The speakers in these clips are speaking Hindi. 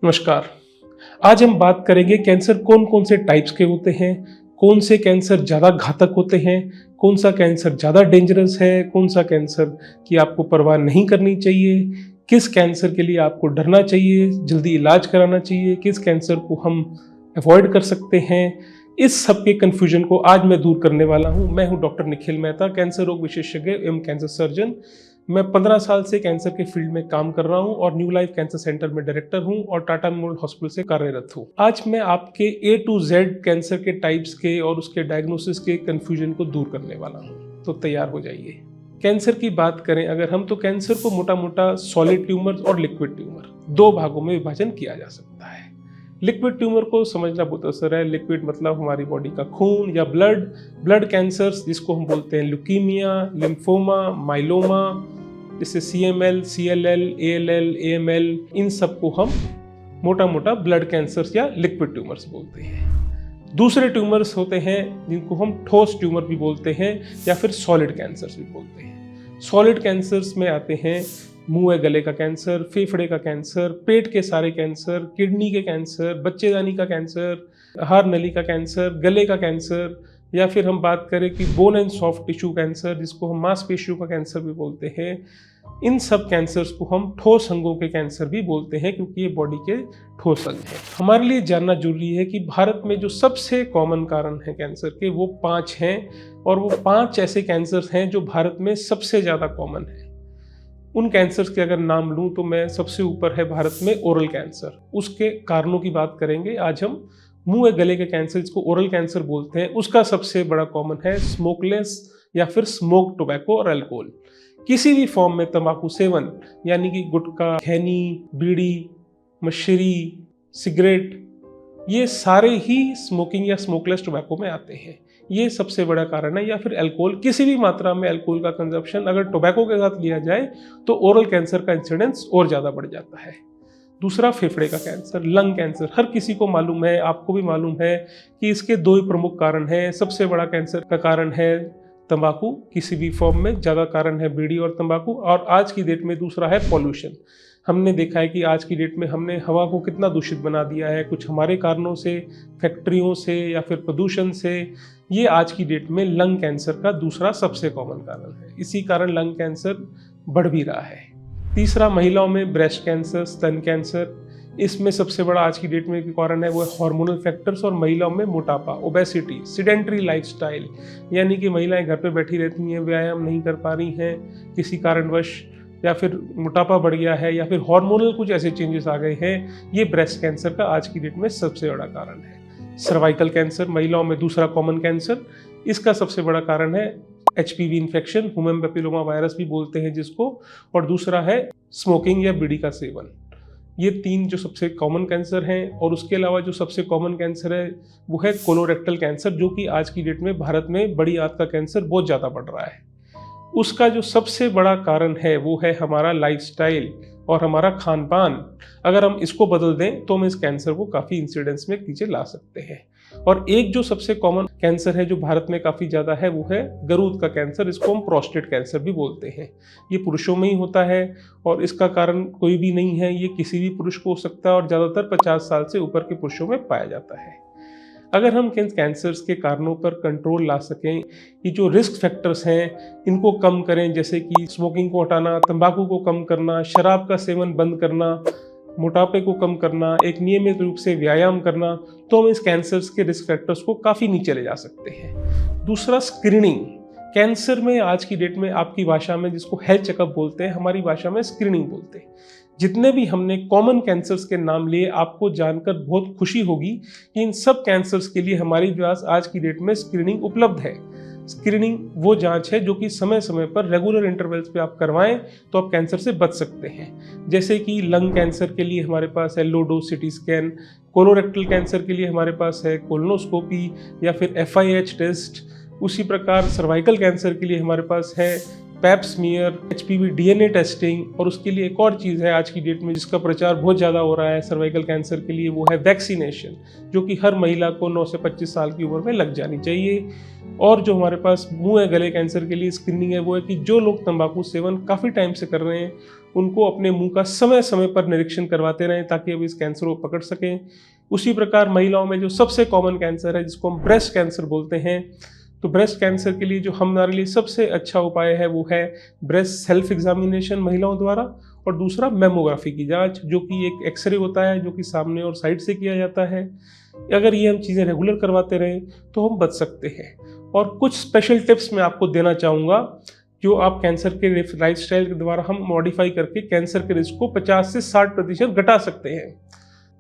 नमस्कार। आज हम बात करेंगे कैंसर कौन कौन से टाइप्स के होते हैं, कौन से कैंसर ज़्यादा घातक होते हैं, कौन सा कैंसर ज़्यादा डेंजरस है, कौन सा कैंसर की आपको परवाह नहीं करनी चाहिए, किस कैंसर के लिए आपको डरना चाहिए, जल्दी इलाज कराना चाहिए, किस कैंसर को हम अवॉइड कर सकते हैं। इस सब के कन्फ्यूजन को आज मैं दूर करने वाला हूँ। मैं हूँ डॉक्टर निखिल मेहता, कैंसर रोग विशेषज्ञ एवं कैंसर सर्जन। मैं 15 साल से कैंसर के फील्ड में काम कर रहा हूं और न्यू लाइफ कैंसर सेंटर में डायरेक्टर हूं और टाटा मेमोरियल हॉस्पिटल से कार्यरत हूं। आज मैं आपके A to Z कैंसर के टाइप्स के और उसके डायग्नोसिस के कंफ्यूजन को दूर करने वाला हूं, तो तैयार हो जाइए। कैंसर की बात करें अगर हम, तो कैंसर को मोटा मोटा सॉलिड ट्यूमर और लिक्विड ट्यूमर दो भागों में विभाजन किया जा सकता है। लिक्विड ट्यूमर को समझना बहुत आसान है। लिक्विड मतलब हमारी बॉडी का खून या ब्लड कैंसर्स जिसको हम बोलते हैं ल्यूकीमिया, लिम्फोमा, माइलोमा, जैसे CML, CLL, ALL, AML, इन सब को हम मोटा मोटा ब्लड कैंसर्स या लिक्विड ट्यूमर्स बोलते हैं। दूसरे ट्यूमर्स होते हैं जिनको हम ठोस ट्यूमर भी बोलते हैं या फिर सॉलिड कैंसर्स भी बोलते हैं। सॉलिड कैंसर्स में आते हैं मुंह या गले का कैंसर, फेफड़े का कैंसर, पेट के सारे कैंसर, किडनी के कैंसर, बच्चेदानी का कैंसर, आहार नली का कैंसर, गले का कैंसर, या फिर हम बात करें कि bone and soft tissue cancer जिसको हम मांसपेशियों का कैंसर भी बोलते हैं। इन सब कैंसर्स को हम ठोस अंगों के कैंसर भी बोलते हैं क्योंकि ये बॉडी के ठोस अंग हैं। हमारे लिए जानना जरूरी है कि भारत में जो सबसे कॉमन कारण है कैंसर के वो 5 हैं और वो 5 ऐसे कैंसर्स हैं जो भारत में सबसे ज़्यादा कॉमन है। उन कैंसर्स के अगर नाम लूँ तो मैं सबसे ऊपर है भारत में ओरल कैंसर। उसके कारणों की बात करेंगे आज हम। मुंह या गले के कैंसर जिसको ओरल कैंसर बोलते हैं, उसका सबसे बड़ा कॉमन है स्मोकलेस या फिर स्मोक टोबैको और अल्कोहल। किसी भी फॉर्म में तंबाकू सेवन यानी कि गुटखा, खैनी, बीड़ी, मशरी, सिगरेट, ये सारे ही स्मोकिंग या स्मोकलेस टोबैको में आते हैं। ये सबसे बड़ा कारण है। या फिर अल्कोहल, किसी भी मात्रा में अल्कोहल का कंजप्शन अगर टोबैको के साथ लिया जाए तो ओरल कैंसर का इंसिडेंस और ज़्यादा बढ़ जाता है। दूसरा फेफड़े का कैंसर, लंग कैंसर। हर किसी को मालूम है, आपको भी मालूम है कि इसके 2 ही प्रमुख कारण हैं। सबसे बड़ा कैंसर का कारण है तंबाकू किसी भी फॉर्म में, ज़्यादा कारण है बीड़ी और तंबाकू, और आज की डेट में दूसरा है पॉल्यूशन। हमने देखा है कि आज की डेट में हमने हवा को कितना दूषित बना दिया है, कुछ हमारे कारणों से, फैक्ट्रियों से या फिर प्रदूषण से। ये आज की डेट में लंग कैंसर का दूसरा सबसे कॉमन कारण है। इसी कारण लंग कैंसर बढ़ भी रहा है। तीसरा महिलाओं में ब्रेस्ट कैंसर, स्तन कैंसर। इसमें सबसे बड़ा आज की डेट में कारण है वो हार्मोनल फैक्टर्स और महिलाओं में मोटापा, ओबेसिटी, सिडेंट्री लाइफस्टाइल, यानी कि महिलाएं घर पे बैठी रहती हैं, व्यायाम नहीं कर पा रही हैं किसी कारणवश, या फिर मोटापा बढ़ गया है या फिर हार्मोनल कुछ ऐसे चेंजेस आ गए हैं। ये ब्रेस्ट कैंसर का आज की डेट में सबसे बड़ा कारण है। सर्वाइकल कैंसर महिलाओं में दूसरा कॉमन कैंसर। इसका सबसे बड़ा कारण है HPV infection, human papilloma virus भी बोलते हैं जिसको, और दूसरा है स्मोकिंग या बीड़ी का सेवन। ये 3 जो सबसे कॉमन कैंसर हैं। और उसके अलावा जो सबसे कॉमन कैंसर है वो है कोलोरेक्टल कैंसर, जो कि आज की डेट में भारत में बड़ी आंत का कैंसर बहुत ज़्यादा बढ़ रहा है। उसका जो सबसे बड़ा कारण है वो है हमारा लाइफस्टाइल और हमारा खान पान। अगर हम इसको बदल दें तो हम इस कैंसर को काफ़ी इंसिडेंस में नीचे ला सकते हैं। और एक जो सबसे कॉमन कैंसर है जो भारत में काफ़ी ज़्यादा है वो है गरूद का कैंसर, इसको हम प्रोस्टेट कैंसर भी बोलते हैं। ये पुरुषों में ही होता है और इसका कारण कोई भी नहीं है, ये किसी भी पुरुष को हो सकता है और ज़्यादातर 50 साल से ऊपर के पुरुषों में पाया जाता है। अगर हम कैंसर्स के कारणों पर कंट्रोल ला सकें, कि जो रिस्क फैक्टर्स हैं इनको कम करें, जैसे कि स्मोकिंग को हटाना, तंबाकू को कम करना, शराब का सेवन बंद करना, मोटापे को कम करना, एक नियमित रूप से व्यायाम करना, तो हम इस कैंसर्स के रिस्क फैक्टर्स को काफ़ी नीचे ले जा सकते हैं। दूसरा स्क्रीनिंग। कैंसर में आज की डेट में आपकी भाषा में जिसको हेल्थ चेकअप बोलते हैं, हमारी भाषा में स्क्रीनिंग बोलते हैं। जितने भी हमने कॉमन कैंसर्स के नाम लिए, आपको जानकर बहुत खुशी होगी कि इन सब कैंसर्स के लिए हमारी पास आज की डेट में स्क्रीनिंग उपलब्ध है। स्क्रीनिंग वो जांच है जो कि समय समय पर रेगुलर इंटरवल्स पे आप करवाएं तो आप कैंसर से बच सकते हैं। जैसे कि लंग कैंसर के लिए हमारे पास है low dose CT scan, colorectal cancer के लिए हमारे पास है कोलोनोस्कोपी या फिर FIH टेस्ट। उसी प्रकार सर्वाइकल कैंसर के लिए हमारे पास है pap smear, HPV DNA testing, और उसके लिए एक और चीज़ है आज की डेट में जिसका प्रचार बहुत ज़्यादा हो रहा है सर्वाइकल कैंसर के लिए, वो है वैक्सीनेशन, जो कि हर महिला को 9 से 25 साल की उम्र में लग जानी चाहिए। और जो हमारे पास मुंह या गले कैंसर के लिए स्क्रीनिंग है वो है कि जो लोग तंबाकू सेवन काफ़ी टाइम से कर रहे हैं उनको अपने मुंह का समय समय पर निरीक्षण करवाते रहें ताकि अब इस कैंसर को पकड़ सकें। उसी प्रकार महिलाओं में जो सबसे कॉमन कैंसर है जिसको हम ब्रेस्ट कैंसर बोलते हैं, तो ब्रेस्ट कैंसर के लिए जो हमारे लिए सबसे अच्छा उपाय है वो है ब्रेस्ट सेल्फ एग्जामिनेशन महिलाओं द्वारा, और दूसरा मैमोग्राफी की जांच, जो कि एक एक्सरे होता है जो कि सामने और साइड से किया जाता है। अगर ये हम चीज़ें रेगुलर करवाते रहें तो हम बच सकते हैं। और कुछ स्पेशल टिप्स मैं आपको देना चाहूँगा जो आप कैंसर के लाइफस्टाइल के द्वारा हम मॉडिफाई करके कैंसर के रिस्क को 50 से 60% घटा सकते हैं।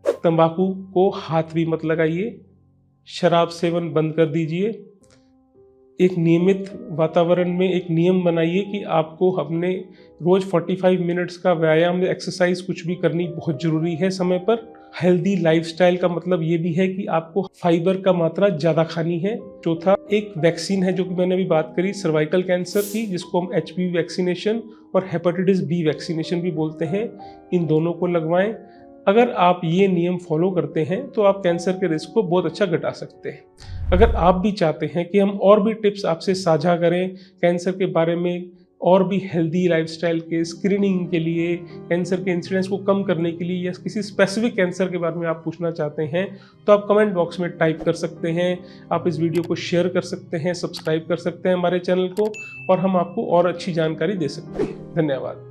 तंबाकू को हाथ भी मत लगाइए, शराब सेवन बंद कर दीजिए, एक नियमित वातावरण में एक नियम बनाइए कि आपको अपने रोज़ 45 मिनट्स का व्यायाम या एक्सरसाइज कुछ भी करनी बहुत ज़रूरी है समय पर। हेल्दी लाइफस्टाइल का मतलब ये भी है कि आपको फाइबर का मात्रा ज़्यादा खानी है। चौथा, एक वैक्सीन है जो कि मैंने अभी बात करी सर्वाइकल कैंसर की, जिसको हम HPV वैक्सीनेशन और हेपेटाइटिस B वैक्सीनेशन भी बोलते हैं, इन दोनों को लगवाएं। अगर आप ये नियम फॉलो करते हैं तो आप कैंसर के रिस्क को बहुत अच्छा घटा सकते हैं। अगर आप भी चाहते हैं कि हम और भी टिप्स आपसे साझा करें कैंसर के बारे में, और भी हेल्दी लाइफस्टाइल के स्क्रीनिंग के लिए, कैंसर के इंसिडेंस को कम करने के लिए, या किसी स्पेसिफिक कैंसर के बारे में आप पूछना चाहते हैं, तो आप कमेंट बॉक्स में टाइप कर सकते हैं। आप इस वीडियो को शेयर कर सकते हैं, सब्सक्राइब कर सकते हैं हमारे चैनल को, और हम आपको और अच्छी जानकारी दे सकते हैं। धन्यवाद।